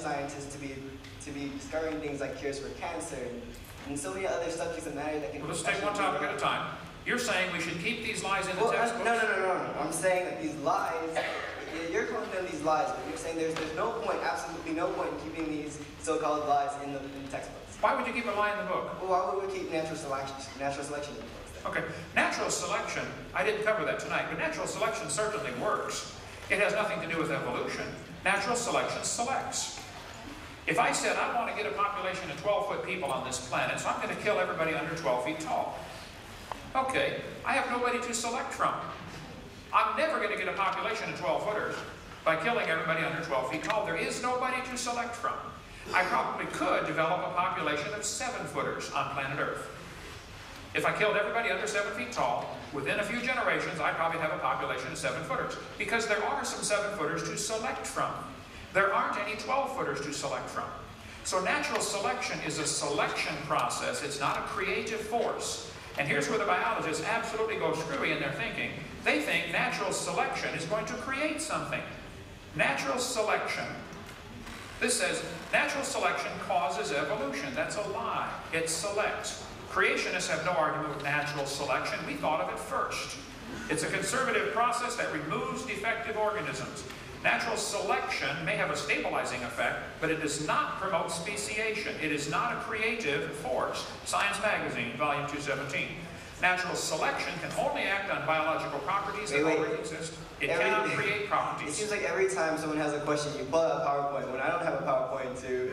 scientists to be discovering things like cures for cancer and so many other subjects of matter that can. Well, let's take one topic at a time. You're saying we should keep these lies in the textbooks? No. I'm saying that these lies, you're calling them these lies, but you're saying there's no point, absolutely no point in keeping these so-called lies in the textbooks. Why would you keep a lie in the book? Well, why would we keep natural selection in the books then? Okay, natural selection, I didn't cover that tonight, but natural selection certainly works. It has nothing to do with evolution. Natural selection selects. If I said I want to get a population of 12-foot people on this planet, so I'm going to kill everybody under 12 feet tall. Okay, I have nobody to select from. I'm never going to get a population of 12-footers by killing everybody under 12 feet tall. There is nobody to select from. I probably could develop a population of 7-footers on planet Earth. If I killed everybody under 7 feet tall, within a few generations, I'd probably have a population of 7-footers. Because there are some 7-footers to select from. There aren't any 12-footers to select from. So natural selection is a selection process. It's not a creative force. And here's where the biologists absolutely go screwy in their thinking. They think natural selection is going to create something. Natural selection. This says natural selection causes evolution. That's a lie. It selects. Creationists have no argument with natural selection. We thought of it first. It's a conservative process that removes defective organisms. Natural selection may have a stabilizing effect, but it does not promote speciation. It is not a creative force. Science Magazine, volume 217. Natural selection can only act on biological properties that already exist. It cannot create properties. It seems like every time someone has a question, you pull out a PowerPoint. When I don't have a PowerPoint to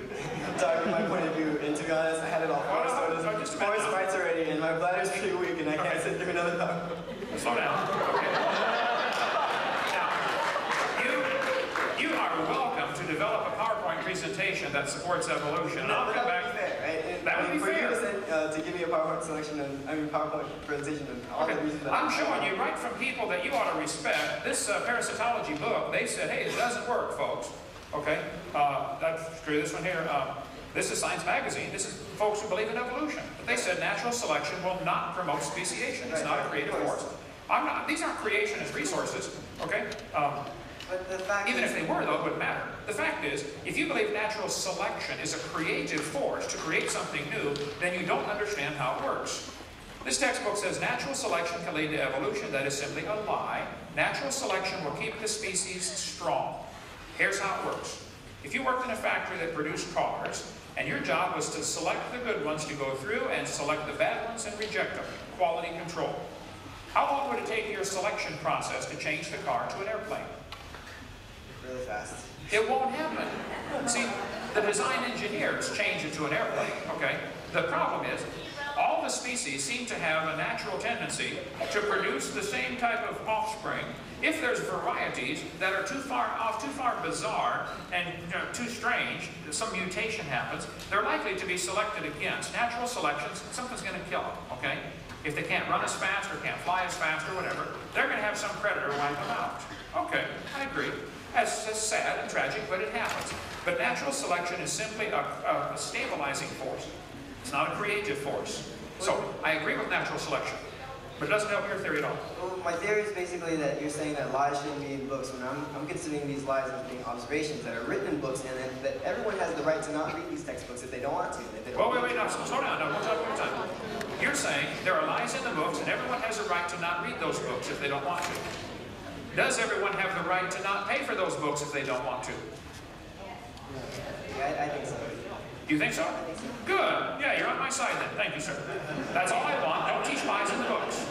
talk my point of view, and to be honest, I had it all forced fights already, and my bladder's pretty weak, and I can't sit through another PowerPoint. Slow down. Okay. You are welcome to develop a PowerPoint presentation that supports evolution, and I'll come back. That would be fair. To give me a PowerPoint selection and PowerPoint presentation and all the reasons that I'm showing you right from people that you ought to respect. This parasitology book, they said, hey, it doesn't work, folks. Okay, that's true. This one here, this is Science Magazine. This is folks who believe in evolution. But they said natural selection will not promote speciation. It's not a creative force. These aren't creationist resources. Okay. But the fact Even if they were, though, it wouldn't matter. The fact is, if you believe natural selection is a creative force to create something new, then you don't understand how it works. This textbook says natural selection can lead to evolution. That is simply a lie. Natural selection will keep the species strong. Here's how it works. If you worked in a factory that produced cars, and your job was to select the good ones to go through and select the bad ones and reject them, quality control, how long would it take your selection process to change the car to an airplane? Really fast. It won't happen. See, the design engineers change it to an airplane, okay? The problem is, all the species seem to have a natural tendency to produce the same type of offspring. If there's varieties that are too far off, too far bizarre, and too strange, some mutation happens, they're likely to be selected against. Natural selection, something's going to kill them, okay? If they can't run as fast or can't fly as fast or whatever, they're going to have some predator wipe them out. Okay, I agree. That's sad and tragic, but it happens. But natural selection is simply a stabilizing force. It's not a creative force. So, I agree with natural selection, but it doesn't help your theory at all. Well, my theory is basically that you're saying that lies shouldn't be in books, when I'm considering these lies as being observations that are written in books, and that everyone has the right to not read these textbooks if they don't want to. Wait, no, slow down, no, we'll talk one time. You're saying there are lies in the books, and everyone has a right to not read those books if they don't want to. Does everyone have the right to not pay for those books if they don't want to? Yeah, I think so. You think so? I think so. Good. Yeah, you're on my side then. Thank you, sir. That's all I want. Don't teach lies in the books.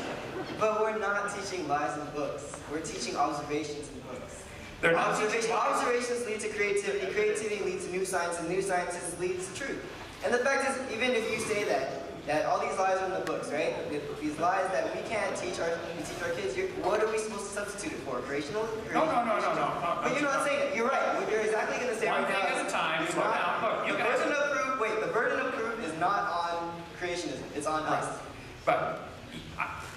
But we're not teaching lies in books. We're teaching observations in books. They're not Observations lead to creativity. Creativity leads to new science, and new sciences lead to truth. And the fact is, even if you say that all these lies are in the books, right? These lies that we can't teach our kids, what are we supposed to substitute it for? Creational? No. But you're not saying it. You're right. What you're exactly going to say One right now thing at a time. Slow down. Look, the burden of proof is not on creationism. It's on us. But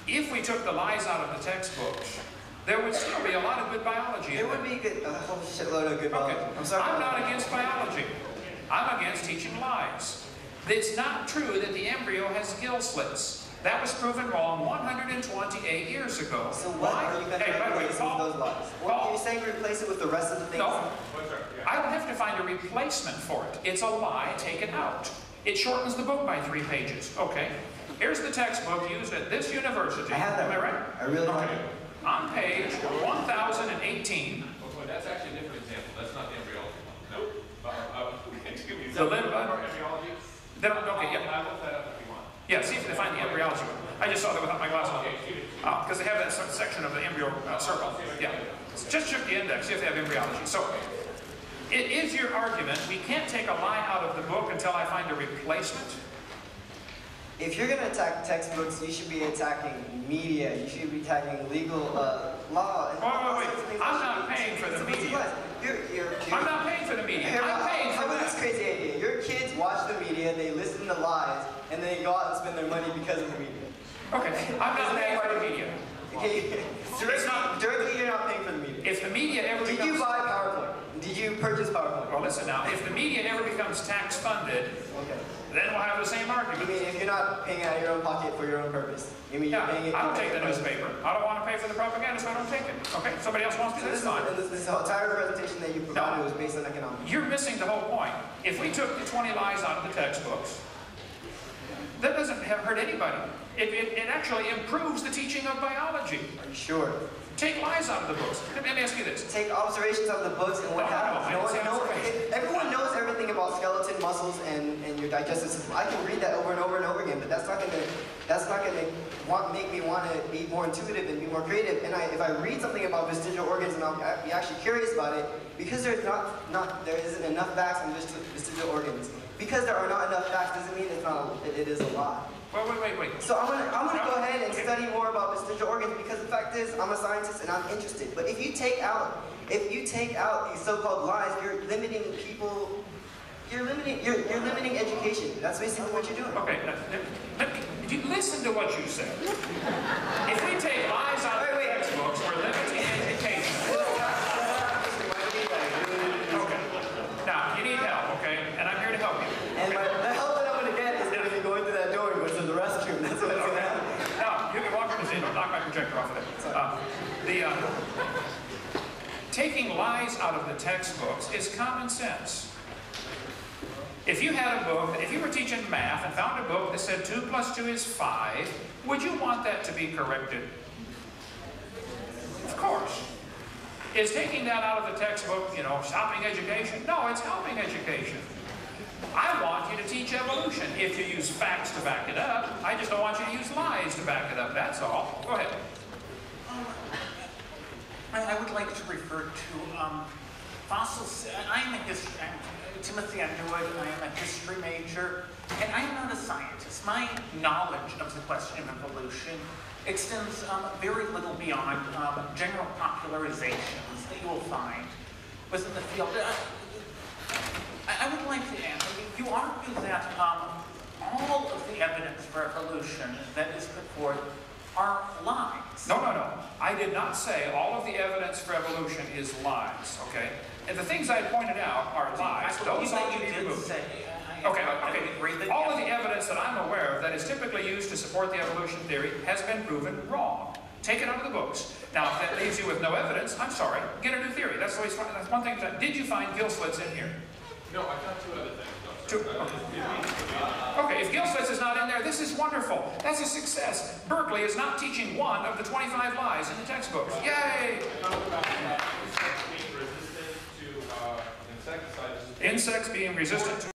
if we took the lies out of the textbooks, there would still be a lot of good biology in There would be a whole shitload of good biology. I'm sorry. I'm not against biology. I'm against teaching lies. It's not true that the embryo has gill slits. That was proven wrong 128 years ago. So what Why? are you going to replace with those lies? What are you saying replace it with the rest of the things? No. I would have to find a replacement for it. It's a lie taken out. It shortens the book by 3 pages. Okay. Here's the textbook used at this university. I have that. Am I right? I really like it. On page 1018. Oh, that's actually a different example. That's not the embryology one. No. Excuse me. The embryology? Okay, yeah. I'll look that up if you want. Yeah, see if they find the embryology one. I just saw that without my glasses on. Okay, shoot it. Because they have that section of the embryo circle. Yeah. Just check the index, see if they have embryology. So, it is your argument, we can't take a lie out of the book until I find a replacement? If you're going to attack textbooks, you should be attacking media. You should be attacking legal law. And Wait. I'm not paying for the media. I'm not paying for the media. I'm paying for this crazy idea. Your kids watch the media, they listen to lies, and they go out and spend their money because of the media. Okay, I'm not paying for the media. Okay, directly you're not paying for the media. If the media ever Did you buy PowerPoint? Did you purchase PowerPoint? Well, listen now. If the media ever becomes tax funded, then we'll have the same You argument. mean if you're not paying out of your own pocket for your own purpose? You mean you're paying it? I don't take the newspaper. I don't want to pay for the propaganda, so I don't take it. Okay, somebody else wants to. So this entire presentation that you provided was based on economics. You're missing the whole point. If we took the 20 lies out of the textbooks, that doesn't hurt anybody. It actually improves the teaching of biology. Are you sure? Take lies out of the books. Let me ask you this. Take observations out of the books and what happens. Everyone knows everything about skeleton muscles and your digestive system. I can read that over and over and over again, but that's not gonna make me want to be more intuitive and be more creative. And if I read something about vestigial organs and I'll be actually curious about it, because there isn't enough facts on vestigial organs. Because there are not enough facts doesn't mean it is a lie. Wait. So I'm gonna go ahead and study more about vestigial organs because the fact is I'm a scientist and I'm interested. But if you take out these so-called lies, you're limiting people. You're limiting education. That's basically what you're doing. Okay. Listen to what you said. If we take lies out of the textbooks, we're limiting education. Okay. Now you need help, okay? And I'm here to help you. And the help that I'm gonna get is gonna be going through that door and go to the restroom. That's what's gonna happen. Now, you can walk from the scene. Don't knock my projector off of there. Taking lies out of the textbooks is common sense. If you had a book, if you were teaching math and found a book that said 2 + 2 is 5, would you want that to be corrected? Of course. Is taking that out of the textbook, stopping education? No, it's helping education. I want you to teach evolution if you use facts to back it up. I just don't want you to use lies to back it up, that's all. Go ahead. I would like to refer to fossils. I'm Timothy Underwood. I am a history major, and I am not a scientist. My knowledge of the question of evolution extends very little beyond general popularizations that you will find within the field. I would like to add, you argue that all of the evidence for evolution that is put forth are lies. No. I did not say all of the evidence for evolution is lies, okay? And the things I pointed out are lies. Those ought to be removed. Okay. All of the evidence that I'm aware of that is typically used to support the evolution theory has been proven wrong. Take it out of the books. Now, if that leaves you with no evidence, I'm sorry. Get a new theory. That's one thing. Did you find gill slits in here? No, I found 2 other things. Okay, if gill slits is not in there, this is wonderful. That's a success. Berkeley is not teaching one of the 25 lies in the textbooks. Yay! Insects being resistant to insecticides. Insects being resistant to